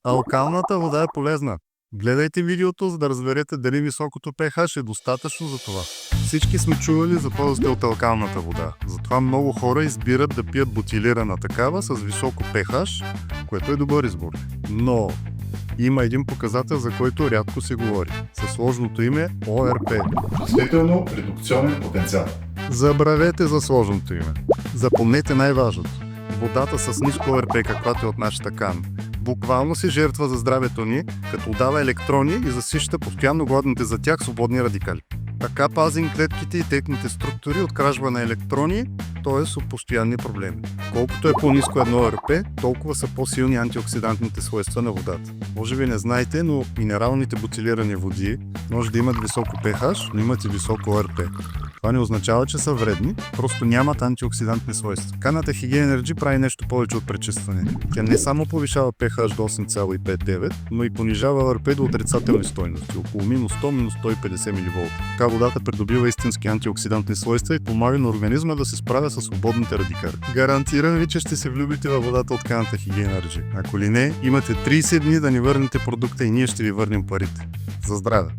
Алкалната вода е полезна. Гледайте видеото, за да разберете дали високото pH е достатъчно за това. Всички сме чували за ползите от алкалната вода. Затова много хора избират да пият бутилирана такава с високо pH, което е добър избор. Но има един показател, за който рядко се говори. Със сложното име ОРП. Чувствително редукционен потенциал. Забравете за сложното име. Запомнете най-важното. Водата с ниско ОРП, каквато е от нашата кан, буквално се жертва за здравето ни, като дава електрони и засища постоянно гладните за тях свободни радикали. Така пазим клетките и техните структури от кражба на електрони, т.е. от постоянни проблеми. Колкото е по-ниско едно ОРП, толкова са по-силни антиоксидантните свойства на водата. Може би не знаете, но минералните бутилирани води може да имат високо pH, но имат и високо ОРП. Това не означава, че са вредни, просто нямат антиоксидантни свойства. Каната Hygien Energy прави нещо повече от пречистване. Тя не само повишава pH до 8,59, но и понижава ОРП до отрицателни стойности, около минус 100, минус 150 мВ. Така водата придобива истински антиоксидантни свойства и помага на организма да се справя с свободните радикали. Гарантирам ви, че ще се влюбите във водата от каната Hygien Energy. Ако ли не, имате 30 дни да ни върнете продукта и ние ще ви върнем парите. За здраве!